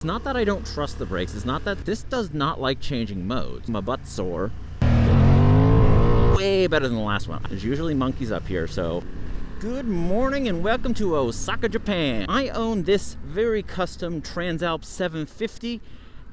It's not that I don't trust the brakes, it's not that this does not like changing modes. My butt's sore. Way better than the last one. There's usually monkeys up here, so... Good morning and welcome to Osaka, Japan. I own this very custom Transalp 750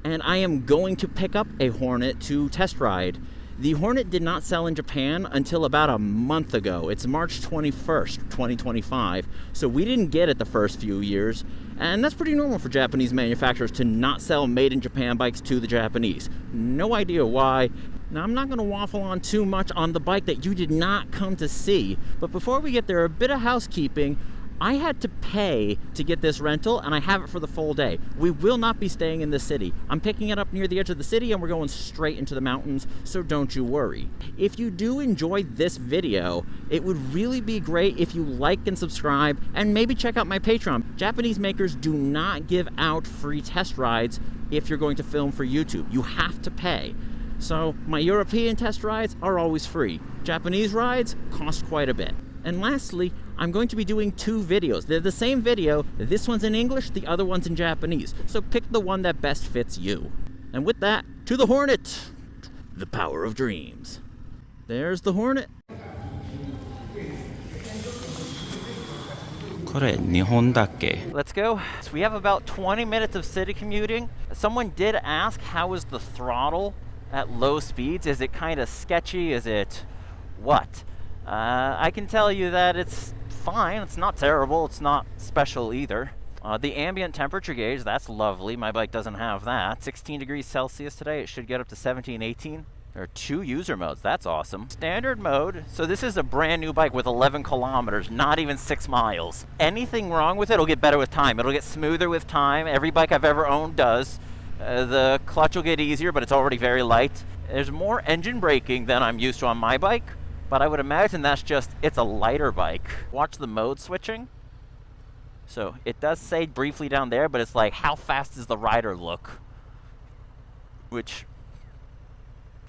and I am going to pick up a Hornet to test ride. The Hornet did not sell in Japan until about a month ago. It's March 21st, 2025, so we didn't get it the first few years, and that's pretty normal for Japanese manufacturers to not sell made-in-Japan bikes to the Japanese. No idea why. Now, I'm not going to waffle on too much on the bike that you did not come to see, but before we get there, a bit of housekeeping. I had to pay to get this rental, and I have it for the full day. We will not be staying in the city. I'm picking it up near the edge of the city, and we're going straight into the mountains, so don't you worry. If you do enjoy this video, it would really be great if you like and subscribe, and maybe check out my Patreon. Japanese makers do not give out free test rides if you're going to film for YouTube. You have to pay. So my European test rides are always free. Japanese rides cost quite a bit. And lastly, I'm going to be doing two videos. They're the same video. This one's in English, the other one's in Japanese. So pick the one that best fits you. And with that, to the Hornet! The power of dreams. There's the Hornet. これ日本だっけ? Let's go. So we have about 20 minutes of city commuting. Someone did ask, how is the throttle at low speeds? Is it kind of sketchy? Is it what? I can tell you that it's fine. It's not terrible. It's not special either. The ambient temperature gauge, that's lovely. My bike doesn't have that. 16 degrees Celsius today. It should get up to 17, 18. There are 2 user modes. That's awesome. Standard mode. So this is a brand new bike with 11 kilometers, not even 6 miles. Anything wrong with it will get better with time. It'll get smoother with time. Every bike I've ever owned does. The clutch will get easier, but it's already very light. There's more engine braking than I'm used to on my bike. But I would imagine that's just, it's a lighter bike. Watch the mode switching. So it does say briefly down there, but it's like, how fast does the rider look? Which,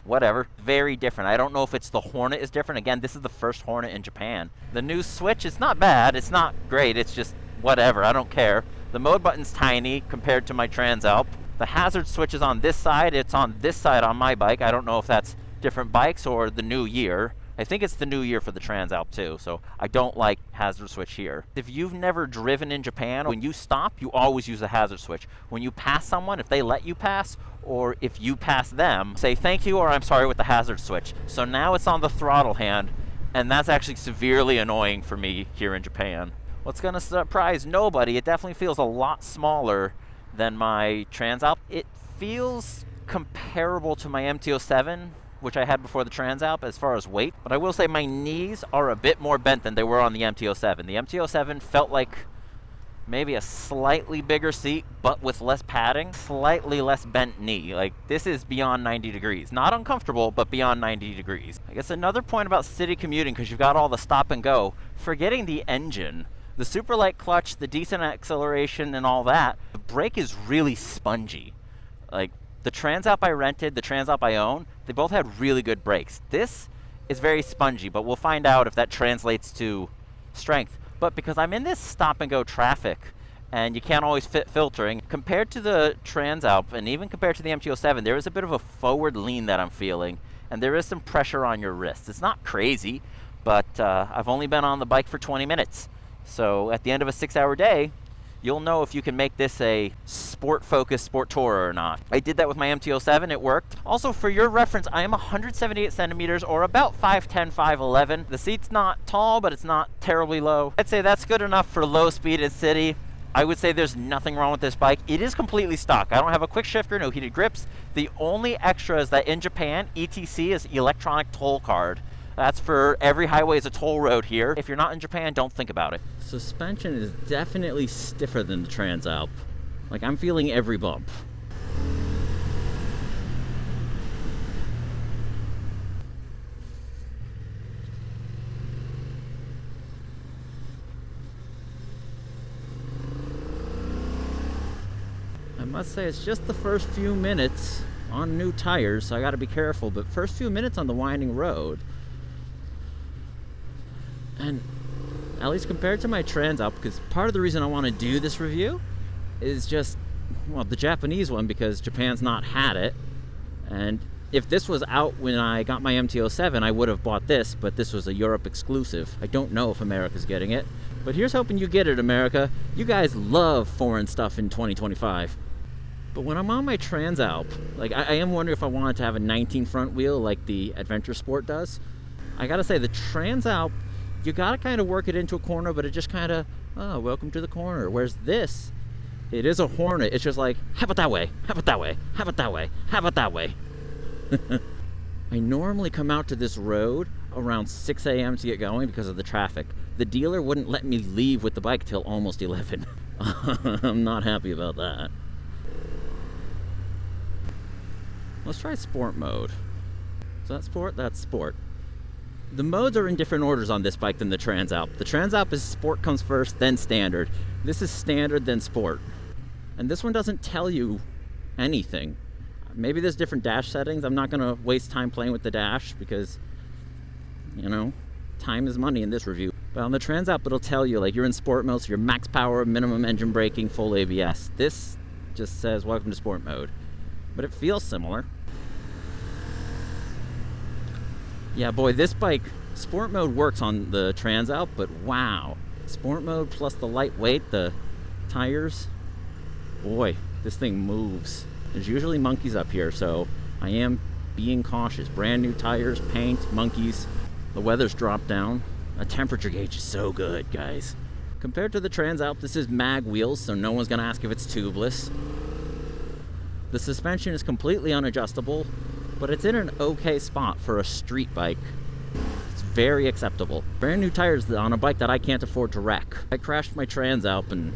whatever, very different. I don't know if it's the Hornet is different. Again, this is the first Hornet in Japan. The new switch, it's not bad, it's not great, it's just whatever, I don't care. The mode button's tiny compared to my Transalp. The hazard switch is on this side, it's on this side on my bike. I don't know if that's different bikes or the new year. I think it's the new year for the Transalp too, so I don't like hazard switch here. If you've never driven in Japan, when you stop, you always use the hazard switch. When you pass someone, if they let you pass, or if you pass them, say thank you or I'm sorry with the hazard switch. So now it's on the throttle hand, and that's actually severely annoying for me here in Japan. What's gonna surprise nobody, it definitely feels a lot smaller than my Transalp. It feels comparable to my MT-07, which I had before the Transalp as far as weight, but I will say my knees are a bit more bent than they were on the MT-07. The MT-07 felt like maybe a slightly bigger seat, but with less padding, slightly less bent knee. Like, this is beyond 90 degrees. Not uncomfortable, but beyond 90 degrees. I guess another point about city commuting, because you've got all the stop and go, forgetting the engine, the super light clutch, the decent acceleration and all that, the brake is really spongy. Like, the Transalp I rented, the Transalp I own, they both had really good brakes. This is very spongy, but we'll find out if that translates to strength. But because I'm in this stop and go traffic, and you can't always fit filtering, compared to the Transalp, and even compared to the MT-07, there is a bit of a forward lean that I'm feeling, and there is some pressure on your wrists. It's not crazy, but I've only been on the bike for 20 minutes. So at the end of a 6-hour day, you'll know if you can make this a sport-focused sport tourer or not. I did that with my MT-07, it worked. Also, for your reference, I am 178 centimeters, or about 5'10", 5'11". The seat's not tall, but it's not terribly low. I'd say that's good enough for low speed at city. I would say there's nothing wrong with this bike. It is completely stock. I don't have a quick shifter, no heated grips. The only extra is that in Japan, ETC is electronic toll card. That's for every highway is a toll road here. If you're not in Japan, don't think about it. Suspension is definitely stiffer than the Transalp. Like, I'm feeling every bump. I must say, it's just the first few minutes on new tires, so I gotta be careful, but first few minutes on the winding road. And at least compared to my Transalp, because part of the reason I want to do this review is just well, the Japanese one, because Japan's not had it. And if this was out when I got my MT-07, I would have bought this, but this was a Europe exclusive. I don't know if America's getting it, but here's hoping you get it, America. You guys love foreign stuff in 2025. But when I'm on my Transalp, like I am wondering if I wanted to have a 19 front wheel like the Adventure Sport does. I gotta say, the Transalp, you gotta kind of work it into a corner, but it just kind of, oh, welcome to the corner. Whereas this, it is a Hornet. It's just like, how about that way? How about that way? How about that way? How about that way? I normally come out to this road around 6 a.m. to get going because of the traffic. The dealer wouldn't let me leave with the bike till almost 11. I'm not happy about that. Let's try sport mode. So that's sport, that's sport. The modes are in different orders on this bike than the Transalp. The Transalp is sport comes first, then standard. This is standard, then sport. And this one doesn't tell you anything. Maybe there's different dash settings. I'm not gonna waste time playing with the dash because, you know, time is money in this review. But on the Transalp, it'll tell you, like, you're in sport mode, so you're max power, minimum engine braking, full ABS. This just says, welcome to sport mode. But it feels similar. Yeah, boy, this bike, sport mode works on the Transalp, but wow. Sport mode plus the lightweight, the tires, boy, this thing moves. There's usually monkeys up here, so I am being cautious. Brand new tires, paint, monkeys. The weather's dropped down. A temperature gauge is so good, guys. Compared to the Transalp, this is mag wheels, so no one's gonna ask if it's tubeless. The suspension is completely unadjustable, but it's in an okay spot for a street bike. It's very acceptable. Brand new tires on a bike that I can't afford to wreck. I crashed my Transalp and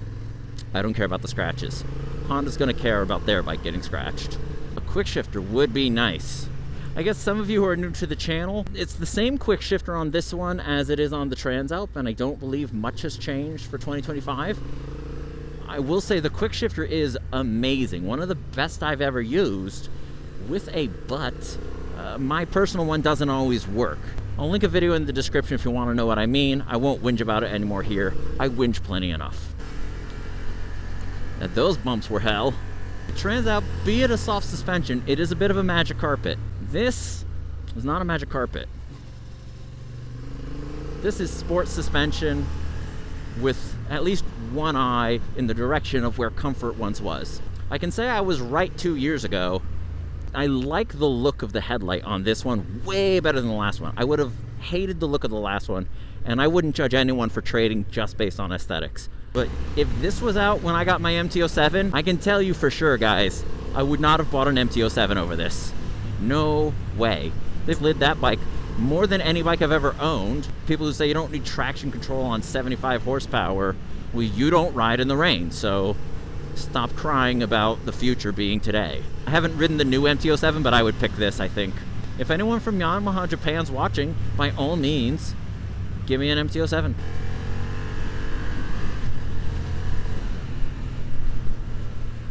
I don't care about the scratches. Honda's gonna care about their bike getting scratched. A quick shifter would be nice. I guess some of you who are new to the channel, it's the same quick shifter on this one as it is on the Transalp, and I don't believe much has changed for 2025. I will say the quick shifter is amazing. One of the best I've ever used, with a but. My personal one doesn't always work. I'll link a video in the description if you want to know what I mean. I won't whinge about it anymore here. I whinge plenty enough. Now, those bumps were hell. The Transalp, be it a soft suspension, it is a bit of a magic carpet. This is not a magic carpet. This is sports suspension with at least one eye in the direction of where comfort once was. I can say I was right 2 years ago. I like the look of the headlight on this one way better than the last one. I would have hated the look of the last one, and I wouldn't judge anyone for trading just based on aesthetics. But if this was out when I got my MT-07, I can tell you for sure, guys, I would not have bought an MT-07 over this. No way. They've slid that bike more than any bike I've ever owned. People who say you don't need traction control on 75 horsepower, well, you don't ride in the rain, so stop crying about the future being today. I haven't ridden the new MT-07, but I would pick this, I think. If anyone from Yamaha Japan's watching, by all means, give me an MT-07.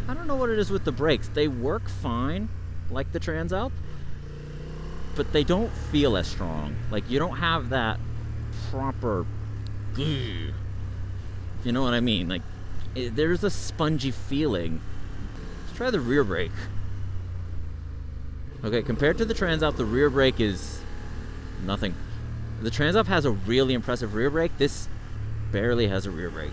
I don't know what it is with the brakes. They work fine, like the Transalp, but they don't feel as strong. Like, you don't have that proper, if you know what I mean. Like, there's a spongy feeling. Let's try the rear brake. Okay, compared to the Transalp, the rear brake is nothing. The Transalp has a really impressive rear brake. This barely has a rear brake.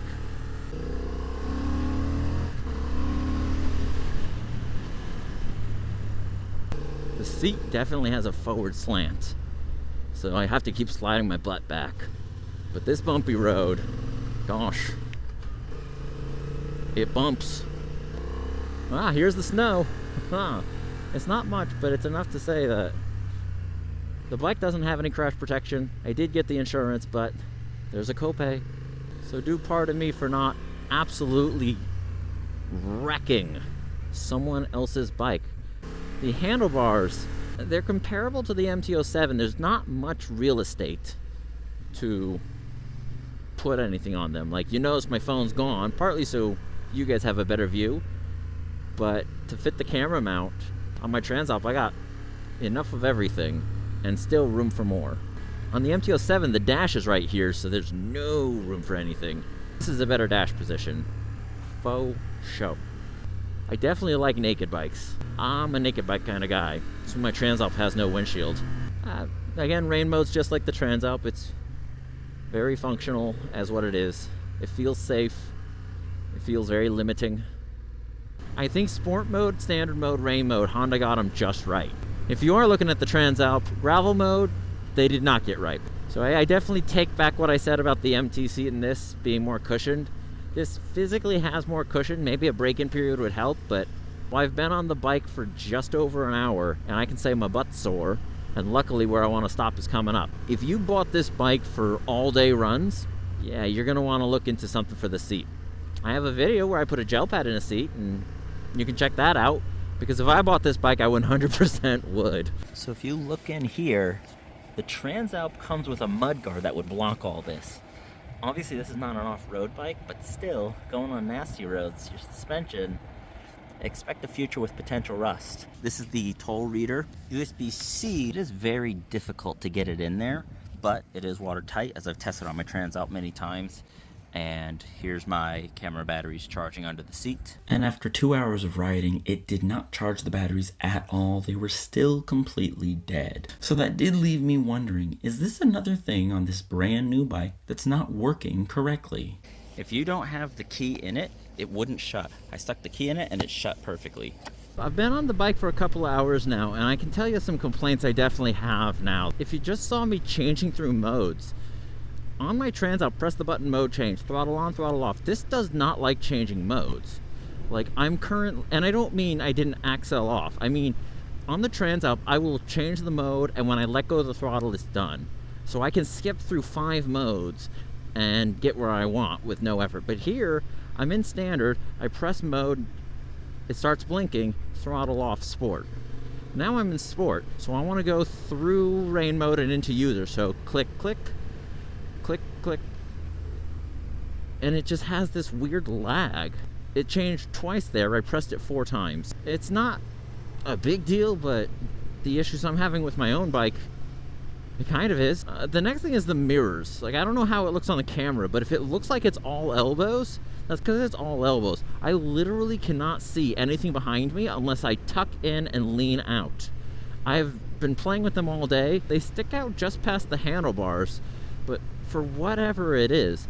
The seat definitely has a forward slant, so I have to keep sliding my butt back. But this bumpy road, gosh, it bumps. Ah, here's the snow. It's not much, but it's enough to say that the bike doesn't have any crash protection. I did get the insurance, but there's a copay. So do pardon me for not absolutely wrecking someone else's bike. The handlebars, they're comparable to the MT-07. There's not much real estate to put anything on them. Like, you notice my phone's gone, partly so you guys have a better view, but to fit the camera mount on my Transalp, I got enough of everything and still room for more. On the MT-07, the dash is right here, so there's no room for anything. This is a better dash position. Faux show. I definitely like naked bikes. I'm a naked bike kind of guy, so my Transalp has no windshield. Again, rain mode's just like the Transalp. It's very functional as what it is. It feels safe. It feels very limiting. I think sport mode, standard mode, rain mode, Honda got them just right. If you are looking at the Transalp, gravel mode, they did not get right. So I definitely take back what I said about the MT seat in this being more cushioned. This physically has more cushion. Maybe a break-in period would help, but I've been on the bike for just over an hour, and I can say my butt's sore, and luckily where I want to stop is coming up. If you bought this bike for all-day runs, yeah, you're going to want to look into something for the seat. I have a video where I put a gel pad in a seat, and you can check that out, because if I bought this bike, I 100% would. So if you look in here, the Transalp comes with a Mud Guard that would block all this. Obviously this is not an off-road bike, but still, going on nasty roads, your suspension, expect a future with potential rust. This is the toll reader. USB-C, it is very difficult to get it in there, but it is watertight, as I've tested on my Transalp many times. And here's my camera batteries charging under the seat. And after 2 hours of riding, it did not charge the batteries at all. They were still completely dead. So that did leave me wondering, is this another thing on this brand new bike that's not working correctly? If you don't have the key in it, it wouldn't shut. I stuck the key in it and it shut perfectly. I've been on the bike for a couple of hours now, and I can tell you some complaints I definitely have now. If you just saw me changing through modes, on my Transalp, press the button, mode change, throttle on, throttle off. This does not like changing modes. Like I'm currently, and I don't mean I didn't accel off. I mean, on the Transalp, I will change the mode, and when I let go of the throttle, it's done. So I can skip through 5 modes and get where I want with no effort. But here, I'm in standard, I press mode, it starts blinking, throttle off, sport. Now I'm in sport, so I want to go through rain mode and into user. So click, click, click, click, and it just has this weird lag. It changed twice there. I pressed it 4 times. It's not a big deal, but the issues I'm having with my own bike, it kind of is. The next thing is the mirrors. Like, I don't know how it looks on the camera, but if it looks like it's all elbows, that's because it's all elbows. I literally cannot see anything behind me unless I tuck in and lean out. I've been playing with them all day. They stick out just past the handlebars, but for whatever it is,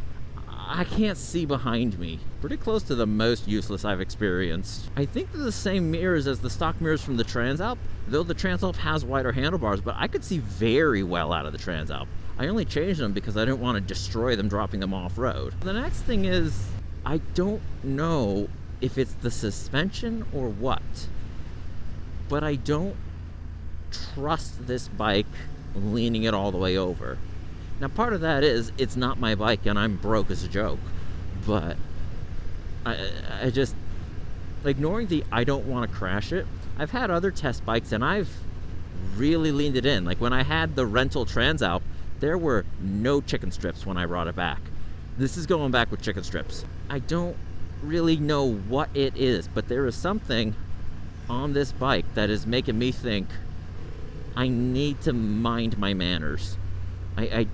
I can't see behind me. Pretty close to the most useless I've experienced. I think they're the same mirrors as the stock mirrors from the Transalp, though the Transalp has wider handlebars, but I could see very well out of the Transalp. I only changed them because I didn't want to destroy them dropping them off-road. The next thing is, I don't know if it's the suspension or what, but I don't trust this bike leaning it all the way over. Now, part of that is, it's not my bike and I'm broke as a joke, but I just, ignoring the I don't want to crash it, I've had other test bikes and I've really leaned it in. Like when I had the rental Transalp, there were no chicken strips when I brought it back. This is going back with chicken strips. I don't really know what it is, but there is something on this bike that is making me think I need to mind my manners. I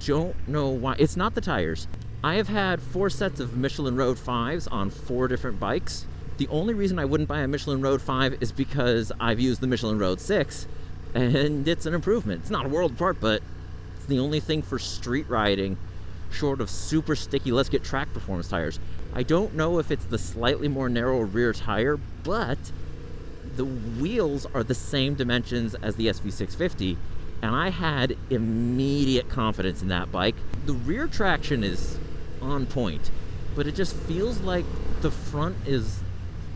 don't know why. It's not the tires. I have had 4 sets of Michelin Road 5s on 4 different bikes. The only reason I wouldn't buy a Michelin Road 5 is because I've used the Michelin Road 6, and it's an improvement. It's not a world apart, but it's the only thing for street riding, short of super sticky, let's get track performance tires. I don't know if it's the slightly more narrow rear tire, but the wheels are the same dimensions as the SV650, and I had immediate confidence in that bike. The rear traction is on point, but it just feels like the front is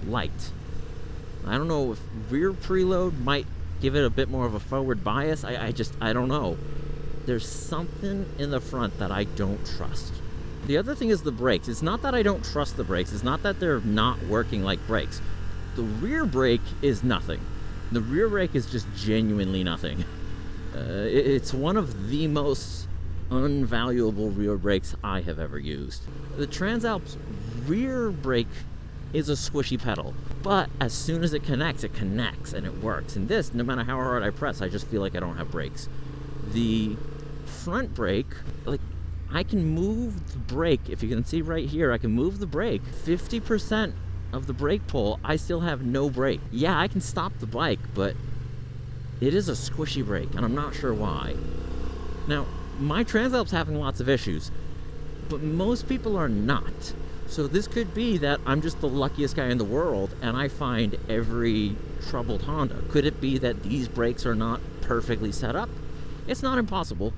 light. I don't know if rear preload might give it a bit more of a forward bias. I don't know. There's something in the front that I don't trust. The other thing is the brakes. It's not that I don't trust the brakes. It's not that they're not working like brakes. The rear brake is nothing. The rear brake is just genuinely nothing. It's one of the most unvaluable rear brakes I have ever used. The Transalp's rear brake is a squishy pedal, but as soon as it connects and it works. And this, no matter how hard I press, I just feel like I don't have brakes. The front brake, like, I can move the brake, if you can see right here, I can move the brake 50% of the brake pull, I still have no brake. Yeah, I can stop the bike, but it is a squishy brake, and I'm not sure why. Now, my Transalp's having lots of issues, but most people are not. So this could be that I'm just the luckiest guy in the world, and I find every troubled Honda. Could it be that these brakes are not perfectly set up? It's not impossible.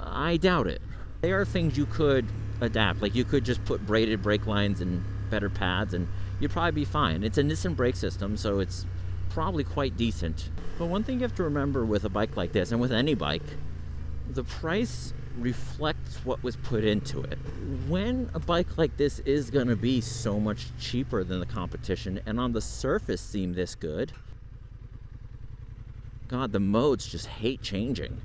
I doubt it. There are things you could adapt. Like, you could just put braided brake lines and better pads, and you'd probably be fine. It's a Nissan brake system, so it's probably quite decent. But one thing you have to remember with a bike like this, and with any bike, the price reflects what was put into it. When a bike like this is going to be so much cheaper than the competition, and on the surface seem this good, God, the modes just hate changing.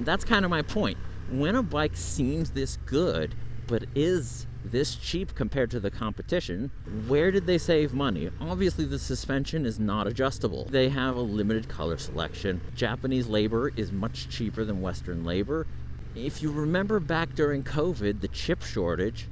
That's kind of my point. When a bike seems this good, but is this cheap compared to the competition, where did they save money? Obviously, the suspension is not adjustable. They have a limited color selection. Japanese labor is much cheaper than Western labor. If you remember back during COVID, the chip shortage,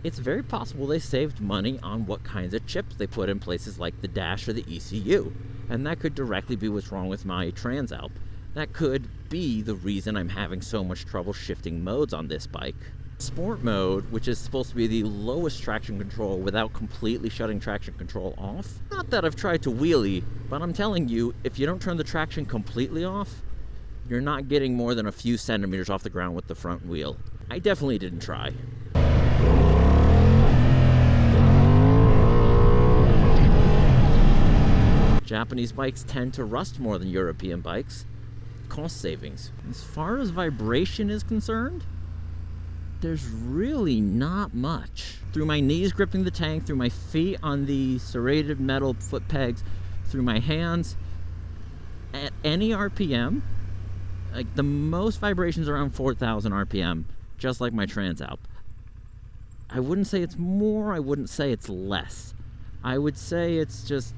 it's very possible they saved money on what kinds of chips they put in places like the dash or the ECU. And that could directly be what's wrong with my Transalp. That could be the reason I'm having so much trouble shifting modes on this bike. Sport mode, which is supposed to be the lowest traction control without completely shutting traction control off. Not that I've tried to wheelie, but I'm telling you, if you don't turn the traction completely off, you're not getting more than a few centimeters off the ground with the front wheel. I definitely didn't try. Japanese bikes tend to rust more than European bikes. Cost savings. As far as vibration is concerned, there's really not much. Through my knees gripping the tank, through my feet on the serrated metal foot pegs, through my hands, at any RPM, like the most vibrations around 4,000 RPM, just like my Transalp. I wouldn't say it's more, I wouldn't say it's less. I would say it's just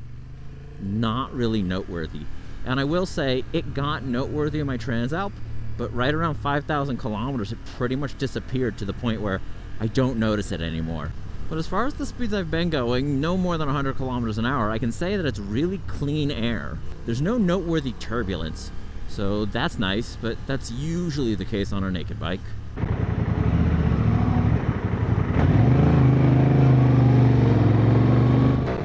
not really noteworthy. And I will say it got noteworthy in my Transalp, but right around 5,000 kilometers, it pretty much disappeared to the point where I don't notice it anymore. But as far as the speeds I've been going, no more than 100 kilometers an hour, I can say that it's really clean air. There's no noteworthy turbulence, so that's nice, but that's usually the case on a naked bike.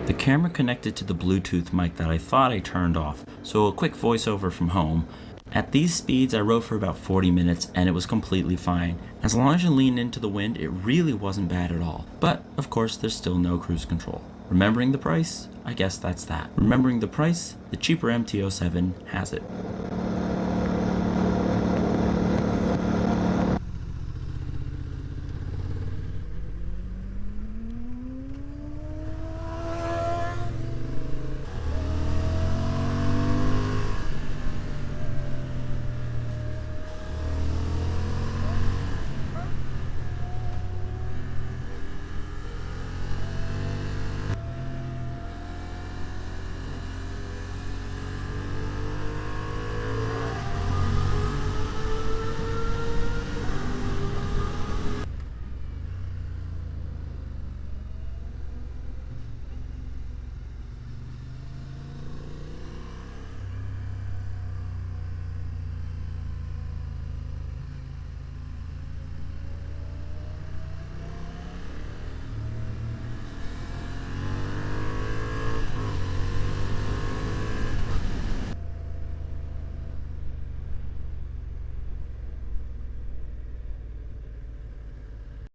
The camera connected to the Bluetooth mic that I thought I turned off, so a quick voiceover from home. At these speeds, I rode for about 40 minutes and it was completely fine. As long as you lean into the wind, it really wasn't bad at all. But, of course, there's still no cruise control. Remembering the price? I guess that's that. Remembering the price? The cheaper MT-07 has it.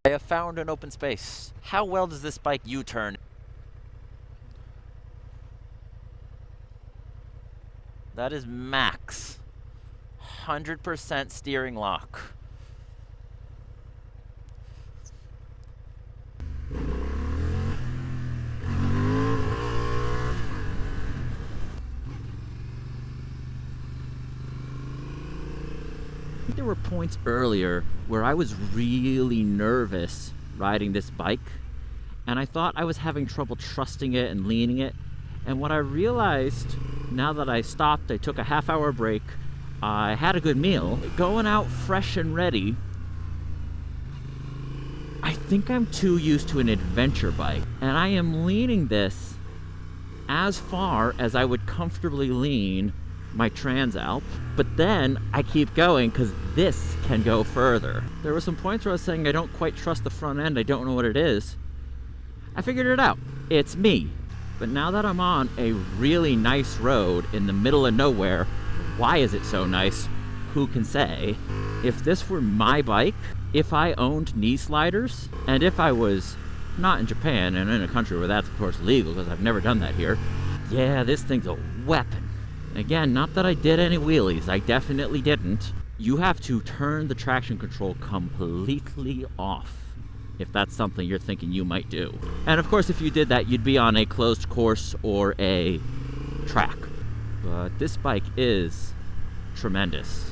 I have found an open space. How well does this bike U-turn? That is max. 100% steering lock. There were points earlier where I was really nervous riding this bike, and I thought I was having trouble trusting it and leaning it. And what I realized, now that I stopped, I took a half-hour break, I had a good meal, going out fresh and ready, I think I'm too used to an adventure bike, and I am leaning this as far as I would comfortably lean my Transalp, but then I keep going because this can go further. There were some points where I was saying I don't quite trust the front end, I don't know what it is. I figured it out. It's me. But now that I'm on a really nice road in the middle of nowhere, why is it so nice? Who can say? If this were my bike, if I owned knee sliders, and if I was not in Japan and in a country where that's of course legal, because I've never done that here, yeah, this thing's a weapon. Again, not that I did any wheelies, I definitely didn't. You have to turn the traction control completely off if that's something you're thinking you might do. And of course, if you did that, you'd be on a closed course or a track. But this bike is tremendous.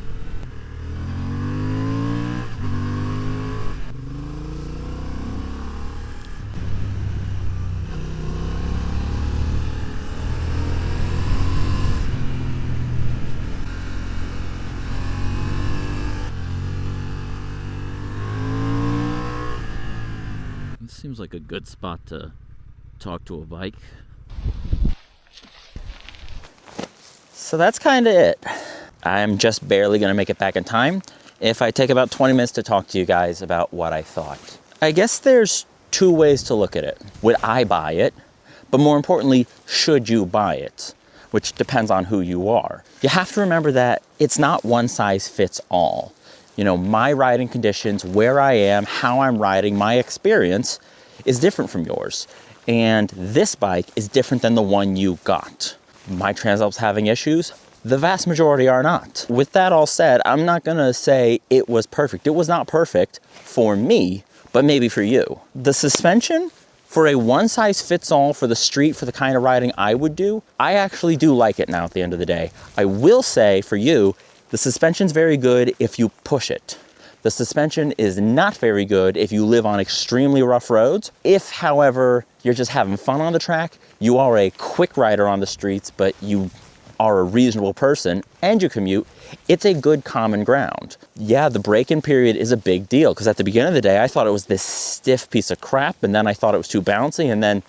Seems like a good spot to talk to a bike. So that's kind of it. I'm just barely gonna make it back in time if I take about 20 minutes to talk to you guys about what I thought. I guess there's two ways to look at it. Would I buy it? But more importantly, should you buy it? Which depends on who you are. You have to remember that it's not one size fits all. You know, my riding conditions, where I am, how I'm riding, my experience is different from yours. And this bike is different than the one you got. My Transalp's having issues. The vast majority are not. With that all said, I'm not gonna say it was perfect. It was not perfect for me, but maybe for you. The suspension, for a one size fits all for the street, for the kind of riding I would do, I actually do like it now at the end of the day. I will say for you, the suspension's very good if you push it. The suspension is not very good if you live on extremely rough roads. If, however, you're just having fun on the track, you are a quick rider on the streets, but you are a reasonable person and you commute, it's a good common ground. Yeah, the break-in period is a big deal because at the beginning of the day, I thought it was this stiff piece of crap, and then I thought it was too bouncy, and then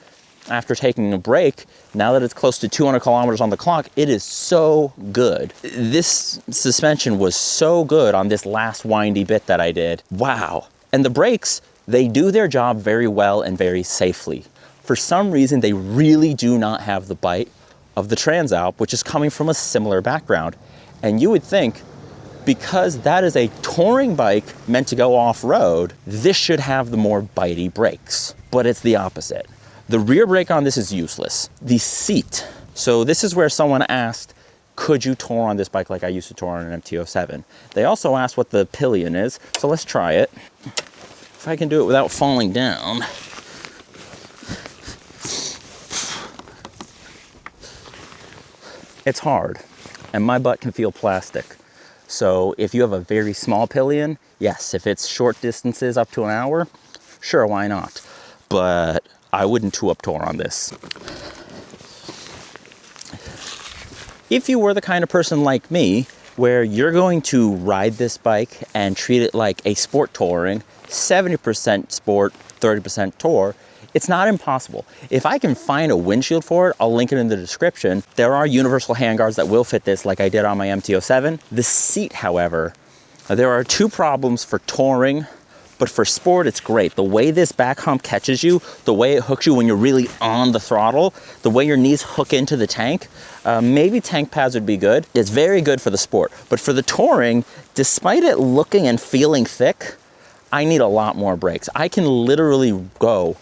after taking a break, now that it's close to 200 kilometers on the clock, it is so good. This suspension was so good on this last windy bit that I did. Wow. And the brakes, they do their job very well and very safely. For some reason, they really do not have the bite of the Transalp, which is coming from a similar background. And you would think, because that is a touring bike meant to go off-road, this should have the more bitey brakes. But it's the opposite. The rear brake on this is useless. The seat. So this is where someone asked, could you tour on this bike like I used to tour on an MT-07? They also asked what the pillion is, so let's try it. If I can do it without falling down. It's hard, and my butt can feel plastic. So if you have a very small pillion, yes, if it's short distances up to an hour, sure, why not? But I wouldn't two-up tour on this. If you were the kind of person like me, where you're going to ride this bike and treat it like a sport touring, 70% sport, 30% tour, it's not impossible. If I can find a windshield for it, I'll link it in the description. There are universal handguards that will fit this like I did on my MT-07. The seat, however, there are two problems for touring. But for sport, it's great. The way this back hump catches you, the way it hooks you when you're really on the throttle, the way your knees hook into the tank, maybe tank pads would be good. It's very good for the sport. But for the touring, despite it looking and feeling thick, I need a lot more brakes. I can literally go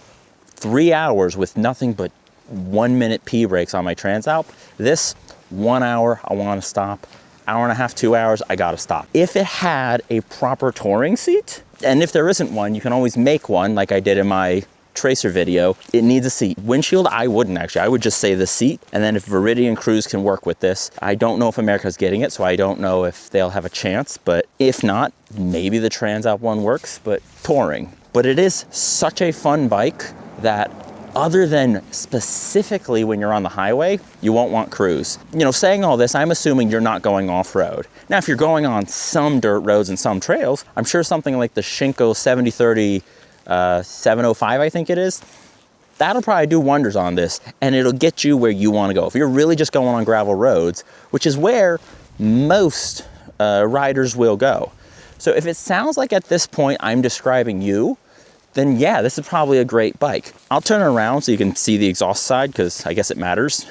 3 hours with nothing but 1 minute P brakes on my Transalp. This, 1 hour, I want to stop. Hour and a half, 2 hours, I gotta stop. If it had a proper touring seat, and if there isn't one, you can always make one like I did in my tracer video. It needs a seat. Windshield, I wouldn't actually. I would just say the seat, and then if Viridian Cruise can work with this. I don't know if America's getting it, so I don't know if they'll have a chance, but if not, maybe the Transalp one works, but touring. But it is such a fun bike that other than specifically when you're on the highway, you won't want cruise. You know, saying all this, I'm assuming you're not going off-road. Now, if you're going on some dirt roads and some trails, I'm sure something like the Shinko 7030 705, I think it is. That'll probably do wonders on this, and it'll get you where you want to go. If you're really just going on gravel roads, which is where most riders will go. So if it sounds like at this point I'm describing you, then yeah, this is probably a great bike. I'll turn it around so you can see the exhaust side, because I guess it matters.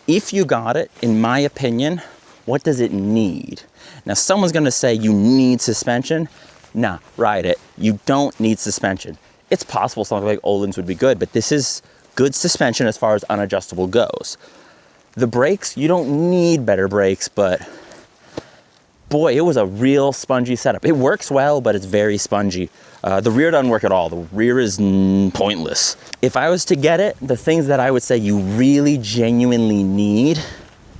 If you got it, in my opinion, what does it need? Now, someone's gonna say you need suspension. Nah, ride it. You don't need suspension. It's possible something like Öhlins would be good, but this is good suspension as far as unadjustable goes. The brakes, you don't need better brakes, but boy, it was a real spongy setup. It works well, but it's very spongy. The rear doesn't work at all. The rear is pointless. If I was to get it, the things that I would say you really genuinely need,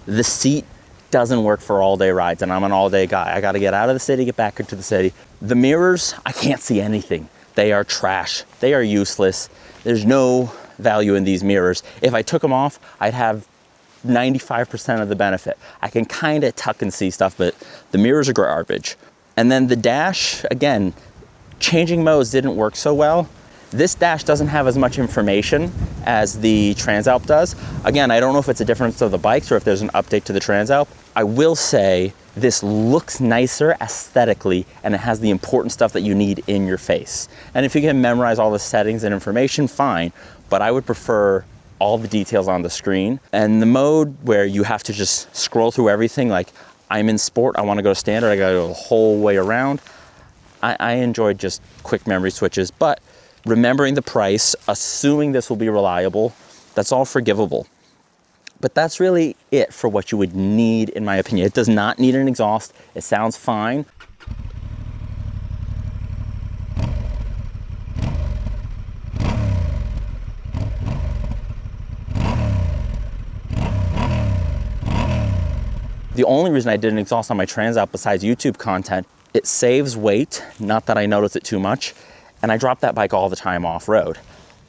the seat doesn't work for all day rides, and I'm an all day guy. I gotta get out of the city, get back into the city. The mirrors, I can't see anything. They are trash. They are useless. There's no value in these mirrors. If I took them off, I'd have 95% of the benefit. I can kind of tuck and see stuff, but the mirrors are garbage. And then the dash, again, changing modes didn't work so well. This dash doesn't have as much information as the Transalp does. Again, I don't know if it's a difference of the bikes or if there's an update to the Transalp. I will say this looks nicer aesthetically, and it has the important stuff that you need in your face. And if you can memorize all the settings and information, fine, but I would prefer all the details on the screen. And the mode where you have to just scroll through everything, like I'm in sport, I want to go to standard, I gotta go the whole way around. I enjoyed just quick memory switches, but remembering the price, assuming this will be reliable, that's all forgivable. But that's really it for what you would need, in my opinion. It does not need an exhaust. It sounds fine. The only reason I did an exhaust on my Transalp besides YouTube content, it saves weight, not that I notice it too much, and I drop that bike all the time off-road.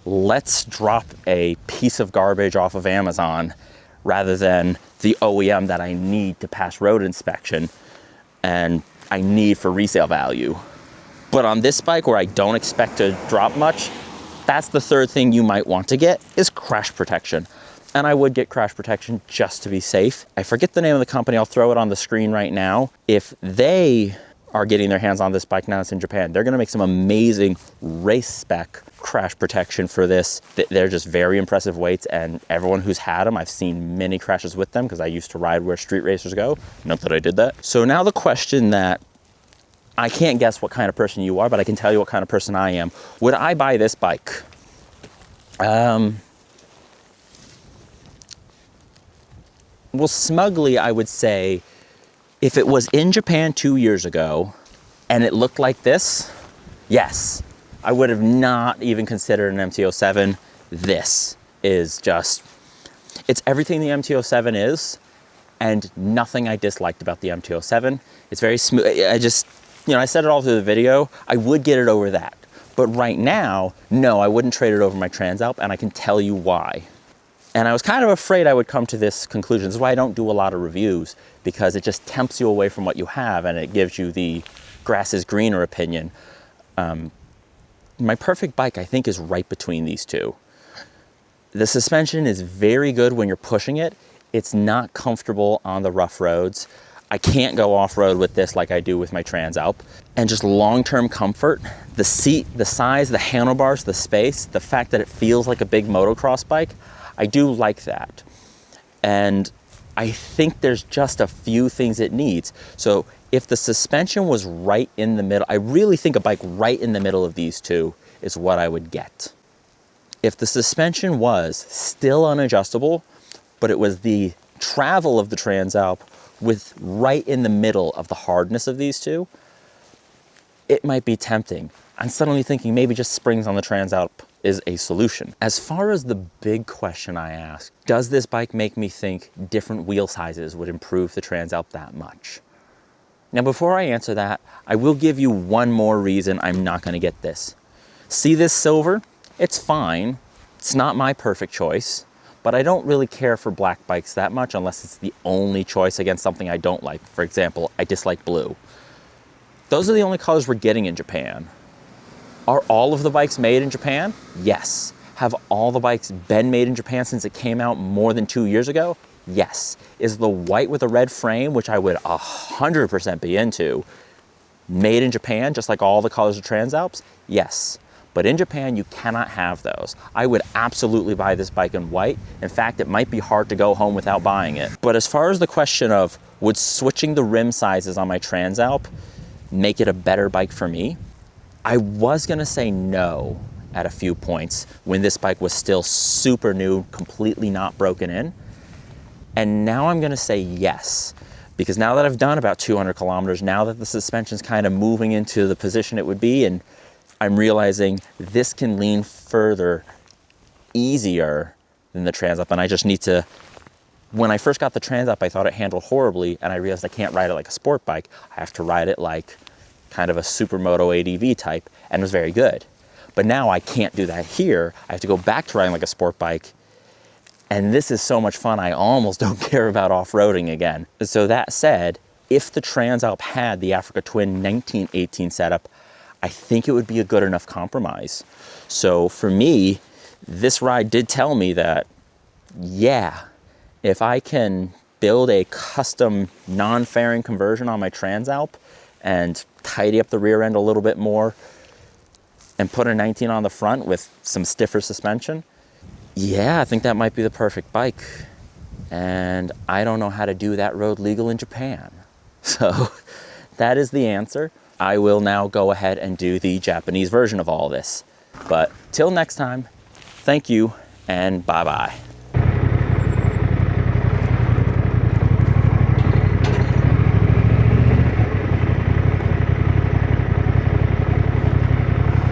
Let's drop a piece of garbage off of Amazon rather than the OEM that I need to pass road inspection and I need for resale value. But on this bike where I don't expect to drop much, that's the third thing you might want to get, is crash protection. And I would get crash protection just to be safe. I forget the name of the company, I'll throw it on the screen right now. If they are getting their hands on this bike now it's in Japan, they're gonna make some amazing race spec crash protection for this. They're just very impressive weights, and everyone who's had them, I've seen many crashes with them because I used to ride where street racers go. Not that I did that. So now the question that I can't guess what kind of person you are, but I can tell you what kind of person I am. Would I buy this bike? Well, smugly, I would say if it was in Japan 2 years ago and it looked like this, yes, I would have not even considered an MT-07. This is just, it's everything the MT-07 is and nothing I disliked about the MT-07. It's very smooth. I just, you know, I said it all through the video, I would get it over that. But right now, no, I wouldn't trade it over my Transalp, and I can tell you why. And I was kind of afraid I would come to this conclusion. This is why I don't do a lot of reviews, because it just tempts you away from what you have and it gives you the grass is greener opinion. My perfect bike, I think, is right between these two. The suspension is very good when you're pushing it. It's not comfortable on the rough roads. I can't go off-road with this like I do with my Transalp. And just long-term comfort, the seat, the size, the handlebars, the space, the fact that it feels like a big motocross bike, I do like that. And I think there's just a few things it needs. So if the suspension was right in the middle, I really think a bike right in the middle of these two is what I would get. If the suspension was still unadjustable, but it was the travel of the Transalp with right in the middle of the hardness of these two, it might be tempting. I'm suddenly thinking maybe just springs on the Transalp is a solution. As far as the big question I ask, does this bike make me think different wheel sizes would improve the Transalp that much? Now, before I answer that, I will give you one more reason I'm not gonna get this. See this silver? It's fine. It's not my perfect choice, but I don't really care for black bikes that much unless it's the only choice against something I don't like. For example, I dislike blue. Those are the only colors we're getting in Japan. Are all of the bikes made in Japan? Yes. Have all the bikes been made in Japan since it came out more than 2 years ago? Yes. Is the white with a red frame, which I would 100% be into, made in Japan, just like all the colors of Transalps? Yes. But in Japan, you cannot have those. I would absolutely buy this bike in white. In fact, it might be hard to go home without buying it. But as far as the question of would switching the rim sizes on my Transalp make it a better bike for me, I was gonna say no at a few points when this bike was still super new, completely not broken in. And now I'm gonna say yes. Because now that I've done about 200 kilometers, now that the suspension's kind of moving into the position it would be, and I'm realizing this can lean further easier than the Transalp, and I just need to, when I first got the Transalp, I thought it handled horribly, and I realized I can't ride it like a sport bike. I have to ride it like kind of a supermoto ADV type, and it was very good. But now I can't do that here. I have to go back to riding like a sport bike, and this is so much fun, I almost don't care about off-roading again. So that said, if the Transalp had the Africa Twin 1918 setup, I think it would be a good enough compromise. So for me, this ride did tell me that, yeah, if I can build a custom non-fairing conversion on my Transalp and tidy up the rear end a little bit more and put a 19 on the front with some stiffer suspension, yeah, I think that might be the perfect bike. And I don't know how to do that road legal in Japan. So that is the answer. I will now go ahead and do the Japanese version of all this. But till next time, thank you and bye-bye.